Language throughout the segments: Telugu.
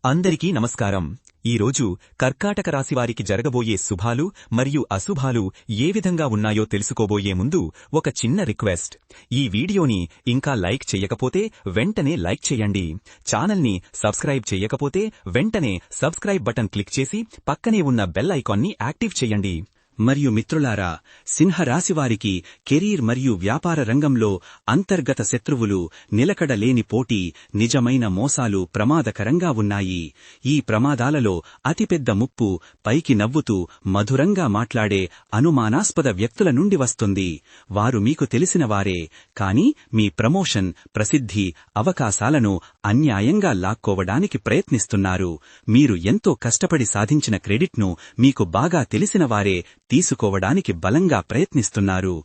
అందరికీ నమస్కారం. ఈరోజు కర్కాటక రాశివారికి జరగబోయే శుభాలు మరియు అశుభాలు ఏ విధంగా ఉన్నాయో తెలుసుకోబోయే ముందు ఒక చిన్న రిక్వెస్ట్. ఈ వీడియోని ఇంకా లైక్ చెయ్యకపోతే వెంటనే లైక్ చెయ్యండి. ఛానల్ని సబ్స్క్రైబ్ చెయ్యకపోతే వెంటనే సబ్స్క్రైబ్ బటన్ క్లిక్ చేసి పక్కనే ఉన్న బెల్ ఐకాన్ని యాక్టివ్ చెయ్యండి. మరియు మిత్రులారా, సింహరాశివారికి కెరీర్ మరియు వ్యాపార రంగంలో అంతర్గత శత్రువులు, నిలకడలేని పోటీ, నిజమైన మోసాలు ప్రమాదకరంగా ఉన్నాయి. ఈ ప్రమాదాలలో అతిపెద్ద ముప్పు పైకి నవ్వుతూ మధురంగా మాట్లాడే అనుమానాస్పద వ్యక్తుల నుండి వస్తుంది. వారు మీకు తెలిసినవారే, కాని మీ ప్రమోషన్, ప్రసిద్ధి, అవకాశాలను అన్యాయంగా లాక్కోవడానికి ప్రయత్నిస్తున్నారు. మీరు ఎంతో కష్టపడి సాధించిన క్రెడిట్ను మీకు బాగా తెలిసినవారే తీసుకోవడానికి బలంగా ప్రయత్నిస్తున్నారు.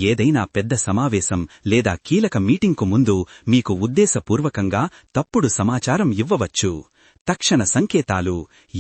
ఏదైనా పెద్ద సమావేశం లేదా కీలక మీటింగ్కు ముందు మీకు ఉద్దేశపూర్వకంగా తప్పుడు సమాచారం ఇవ్వవచ్చు. తక్షణ సంకేతాలు: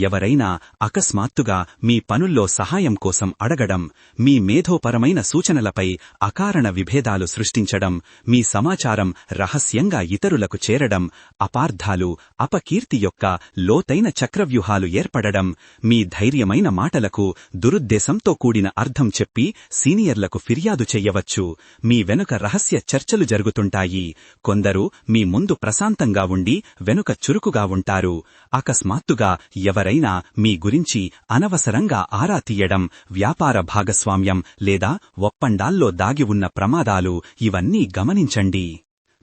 ఎవరైనా అకస్మాత్తుగా మీ పనుల్లో సహాయం కోసం అడగడం, మీ మేధోపరమైన సూచనలపై అకారణ విభేదాలు సృష్టించడం, మీ సమాచారం రహస్యంగా ఇతరులకు చేరడం, అపార్థాలు, అపకీర్తి యొక్క లోతైన చక్రవ్యూహాలు ఏర్పడడం, మీ ధైర్యమైన మాటలకు దురుద్దేశంతో కూడిన అర్థం చెప్పి సీనియర్లకు ఫిర్యాదు చెయ్యవచ్చు. మీ వెనుక రహస్య చర్చలు జరుగుతుంటాయి. కొందరు మీ ముందు ప్రశాంతంగా ఉండి వెనుక చురుకుగా ఉంటారు. అకస్మాత్తుగా ఎవరైనా మీ గురించి అనవసరంగా ఆరా తీయడం, వ్యాపార భాగస్వామ్యం లేదా ఒప్పందాల్లో దాగి ఉన్న ప్రమాదాలు, ఇవన్నీ గమనించండి.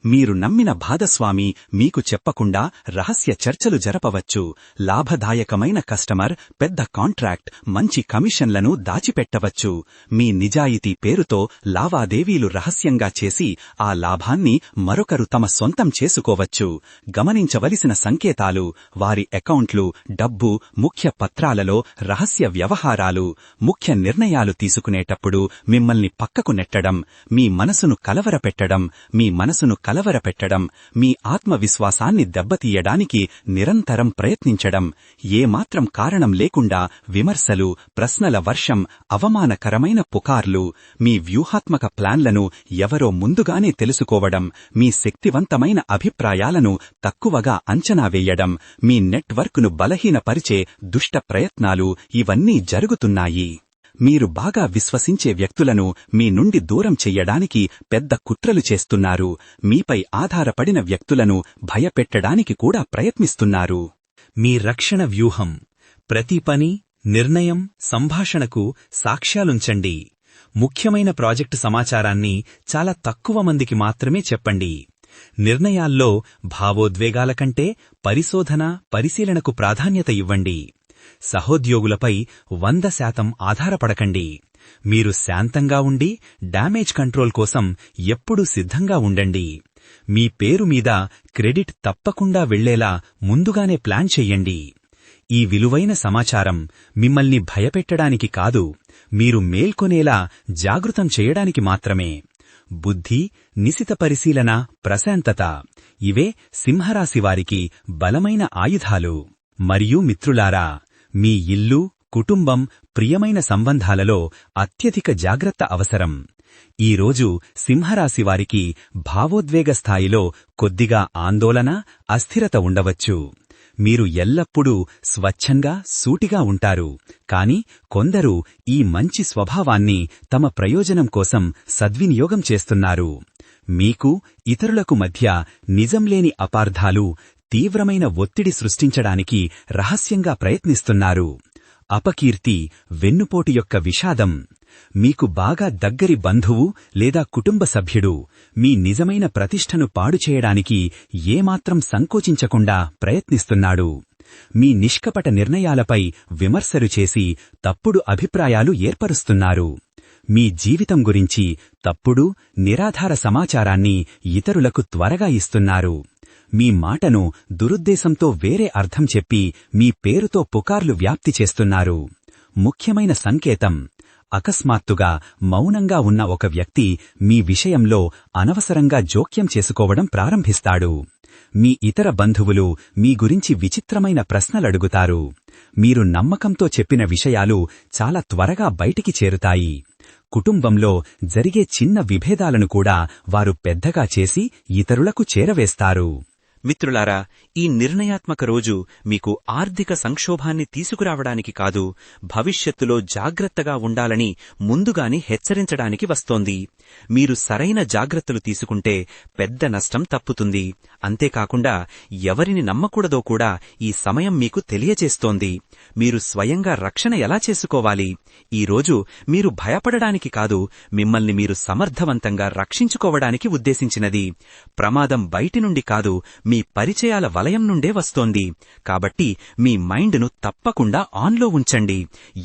మీరు నమ్మిన భాగస్వామి మీకు చెప్పకుండా రహస్య చర్చలు జరపవచ్చు. లాభదాయకమైన కస్టమర్, పెద్ద కాంట్రాక్ట్, మంచి కమిషన్లను దాచిపెట్టవచ్చు. మీ నిజాయితీ పేరుతో లావాదేవీలు రహస్యంగా చేసి ఆ లాభాన్ని మరొకరు తమ సొంతం చేసుకోవచ్చు. గమనించవలసిన సంకేతాలు: వారి అకౌంట్లు, డబ్బు, ముఖ్య పత్రాలలో రహస్య వ్యవహారాలు. ముఖ్య నిర్ణయాలు తీసుకునేటప్పుడు మిమ్మల్ని పక్కకు నెట్టడం, మీ మనసును కలవరపెట్టడం, మీ ఆత్మవిశ్వాసాన్ని దెబ్బతీయడానికి నిరంతరం ప్రయత్నించడం, ఏమాత్రం కారణం లేకుండా విమర్శలు, ప్రశ్నల వర్షం, అవమానకరమైన పుకార్లు, మీ వ్యూహాత్మక ప్లాన్లను ఎవరో ముందుగానే తెలుసుకోవడం, మీ శక్తివంతమైన అభిప్రాయాలను తక్కువగా అంచనా వేయడం, మీ నెట్వర్క్ను బలహీనపరిచే దుష్ట ప్రయత్నాలు, ఇవన్నీ జరుగుతున్నాయి. మీరు బాగా విశ్వసించే వ్యక్తులను మీ నుండి దూరం చెయ్యడానికి పెద్ద కుట్రలు చేస్తున్నారు. మీపై ఆధారపడిన వ్యక్తులను భయపెట్టడానికి కూడా ప్రయత్నిస్తున్నారు. మీ రక్షణ వ్యూహం: ప్రతి పని, నిర్ణయం, సంభాషణకు సాక్ష్యాలుంచండి. ముఖ్యమైన ప్రాజెక్టు సమాచారాన్ని చాలా తక్కువ మందికి మాత్రమే చెప్పండి. నిర్ణయాల్లో భావోద్వేగాల కంటే పరిశీలనకు ప్రాధాన్యత ఇవ్వండి. సహోద్యోగులపై 100% ఆధారపడకండి. మీరు శాంతంగా ఉండి డ్యామేజ్ కంట్రోల్ కోసం ఎప్పుడూ సిద్ధంగా ఉండండి. మీ పేరు మీద క్రెడిట్ తప్పకుండా వెళ్లేలా ముందుగానే ప్లాన్ చెయ్యండి. ఈ విలువైన సమాచారం మిమ్మల్ని భయపెట్టడానికి కాదు, మీరు మేల్కొనేలా జాగృతం చేయడానికి మాత్రమే. బుద్ధి, నిశిత పరిశీలన, ప్రశాంతత, ఇవే సింహరాశివారికి బలమైన ఆయుధాలు. మరియు మిత్రులారా, మీ ఇల్లు, కుటుంబం, ప్రియమైన సంబంధాలలో అత్యధిక జాగ్రత్త అవసరం. ఈరోజు సింహరాశివారికి భావోద్వేగ స్థాయిలో కొద్దిగా ఆందోళన, అస్థిరత ఉండవచ్చు. మీరు ఎల్లప్పుడూ స్వచ్ఛంగా, సూటిగా ఉంటారు. కాని కొందరు ఈ మంచి స్వభావాన్ని తమ ప్రయోజనం కోసం సద్వినియోగం చేస్తున్నారు. మీకు, ఇతరులకు మధ్య నిజంలేని అపార్థాలు, తీవ్రమైన ఒత్తిడి సృష్టించడానికి రహస్యంగా ప్రయత్నిస్తున్నారు. అపకీర్తి, వెన్నుపోటు యొక్క విషాదం: మీకు బాగా దగ్గరి బంధువు లేదా కుటుంబ సభ్యుడు మీ నిజమైన ప్రతిష్టను పాడుచేయడానికి ఏమాత్రం సంకోచించకుండా ప్రయత్నిస్తున్నాడు. మీ నిష్కపట నిర్ణయాలపై విమర్శలు చేసి తప్పుడు అభిప్రాయాలు ఏర్పరుస్తున్నారు. మీ జీవితం గురించి తప్పుడు, నిరాధార సమాచారాన్ని ఇతరులకు త్వరగా ఇస్తున్నారు. మీ మాటను దురుద్దేశంతో వేరే అర్థం చెప్పి మీ పేరుతో పుకార్లు వ్యాప్తి చేస్తున్నారు. ముఖ్యమైన సంకేతం: అకస్మాత్తుగా మౌనంగా ఉన్న ఒక వ్యక్తి మీ విషయంలో అనవసరంగా జోక్యం చేసుకోవడం ప్రారంభిస్తాడు. మీ ఇతర బంధువులు మీ గురించి విచిత్రమైన ప్రశ్నలడుగుతారు. మీరు నమ్మకంతో చెప్పిన విషయాలు చాలా త్వరగా బయటికి చేరుతాయి. కుటుంబంలో జరిగే చిన్న విభేదాలను కూడా వారు పెద్దగా చేసి ఇతరులకు చేరవేస్తారు. మిత్రులారా, ఈ నిర్ణయాత్మక రోజు మీకు ఆర్థిక సంక్షోభాన్ని తీసుకురావడానికి కాదు, భవిష్యత్తులో జాగ్రత్తగా ఉండాలని ముందుగానే హెచ్చరించడానికి వస్తోంది. మీరు సరైన జాగ్రత్తలు తీసుకుంటే పెద్ద నష్టం తప్పుతుంది. అంతేకాకుండా ఎవరిని నమ్మకూడదో కూడా ఈ సమయం మీకు తెలియచేస్తోంది. మీరు స్వయంగా రక్షణ ఎలా చేసుకోవాలి? ఈ రోజు మీరు భయపడడానికి కాదు, మిమ్మల్ని మీరు సమర్థవంతంగా రక్షించుకోవడానికి ఉద్దేశించినది. ప్రమాదం బయటి నుండి కాదు, మీ పరిచయాల వలయం నుండే వస్తోంది. కాబట్టి మీ మైండ్ను తప్పకుండా ఆన్లో ఉంచండి.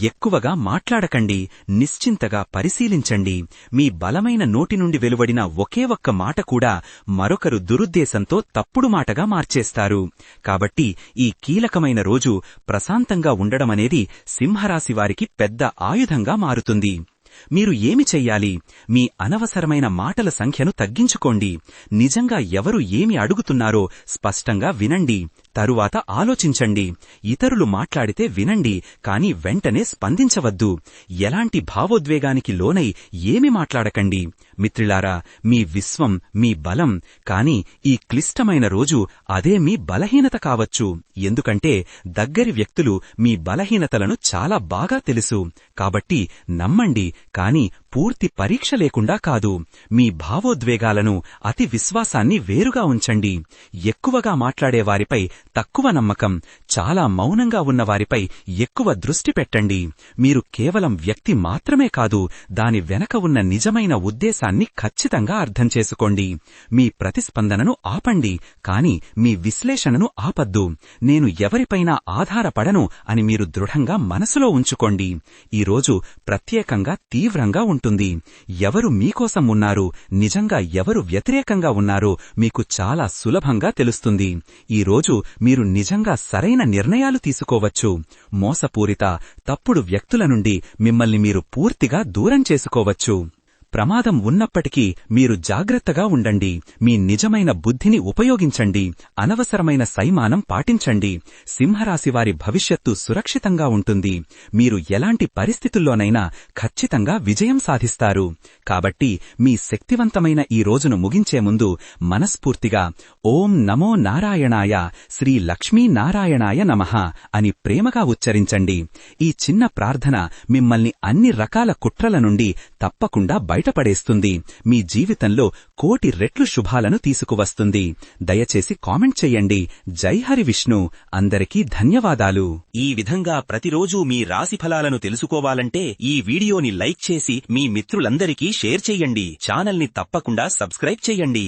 ఎక్కువగా మాట్లాడకండి, నిశ్చింతగా పరిశీలించండి. మీ బలమైన నోటి నుండి వెలువడిన ఒకే ఒక్క మాట కూడా మరొకరు దురుద్దేశంతో తప్పుడు మాటగా మార్చేస్తారు. కాబట్టి ఈ కీలకమైన రోజు ప్రశాంతంగా ఉండడమనేది సింహరాశివారికి పెద్ద ఆయుధంగా మారుతుంది. మీరు ఏమి చెయ్యాలి? మీ అనవసరమైన మాటల సంఖ్యను తగ్గించుకోండి. నిజంగా ఎవరు ఏమి అడుగుతున్నారో స్పష్టంగా వినండి. తరువాత ఆలోచించండి. ఇతరులు మాట్లాడితే వినండి, కాని వెంటనే స్పందించవద్దు. ఎలాంటి భావోద్వేగానికి లోనై ఏమి మాట్లాడకండి. మిత్రులారా, మీ విశ్వం మీ బలం, కాని ఈ క్లిష్టమైన రోజు అదే మీ బలహీనత కావచ్చు. ఎందుకంటే దగ్గరి వ్యక్తులు మీ బలహీనతలను చాలా బాగా తెలుసు. కాబట్టి నమ్మండి, కాని పూర్తి పరీక్ష లేకుండా కాదు. మీ భావోద్వేగాలను, అతి విశ్వాసాన్ని వేరుగా ఉంచండి. ఎక్కువగా మాట్లాడేవారిపై తక్కువ నమ్మకం, చాలా మౌనంగా ఉన్నవారిపై ఎక్కువ దృష్టి పెట్టండి. మీరు కేవలం వ్యక్తి మాత్రమే కాదు, దాని వెనక ఉన్న నిజమైన ఉద్దేశాన్ని ఖచ్చితంగా అర్థం చేసుకోండి. మీ ప్రతిస్పందనను ఆపండి, కాని మీ విశ్లేషణను ఆపద్దు. నేను ఎవరిపైనా ఆధారపడను అని మీరు దృఢంగా మనసులో ఉంచుకోండి. ఈరోజు ప్రత్యేకంగా తీవ్రంగా ఉంటుంది. ఎవరు మీకోసం ఉన్నారు, నిజంగా ఎవరు వ్యతిరేకంగా ఉన్నారో మీకు చాలా సులభంగా తెలుస్తుంది. ఈరోజు మీరు నిజంగా సరైన నిర్ణయాలు తీసుకోవచ్చు. మోసపూరిత, తప్పుడు వ్యక్తుల నుండి మిమ్మల్ని మీరు పూర్తిగా దూరం చేసుకోవచ్చు. ప్రమాదం ఉన్నప్పటికీ మీరు జాగ్రత్తగా ఉండండి. మీ నిజమైన బుద్ధిని ఉపయోగించండి. అనవసరమైన సైమానం పాటించండి. సింహరాశివారి భవిష్యత్తు సురక్షితంగా ఉంటుంది. మీరు ఎలాంటి పరిస్థితుల్లోనైనా ఖచ్చితంగా విజయం సాధిస్తారు. కాబట్టి మీ శక్తివంతమైన ఈ రోజును ముగించే ముందు మనస్ఫూర్తిగా ఓం నమో నారాయణాయ, శ్రీ లక్ష్మీ నారాయణాయ నమః అని ప్రేమగా ఉచ్చరించండి. ఈ చిన్న ప్రార్థన మిమ్మల్ని అన్ని రకాల కుట్రల నుండి తప్పకుండా బయటపడేస్తుంది. మీ జీవితంలో కోటి రెట్లు శుభాలను తీసుకువస్తుంది. దయచేసి కామెంట్ చెయ్యండి. జై హరి విష్ణు. అందరికీ ధన్యవాదాలు. ఈ విధంగా ప్రతిరోజూ మీ రాశి ఫలాలను తెలుసుకోవాలంటే ఈ వీడియోని లైక్ చేసి మీ మిత్రులందరికీ షేర్ చెయ్యండి. ఛానల్ని తప్పకుండా సబ్స్క్రైబ్ చెయ్యండి.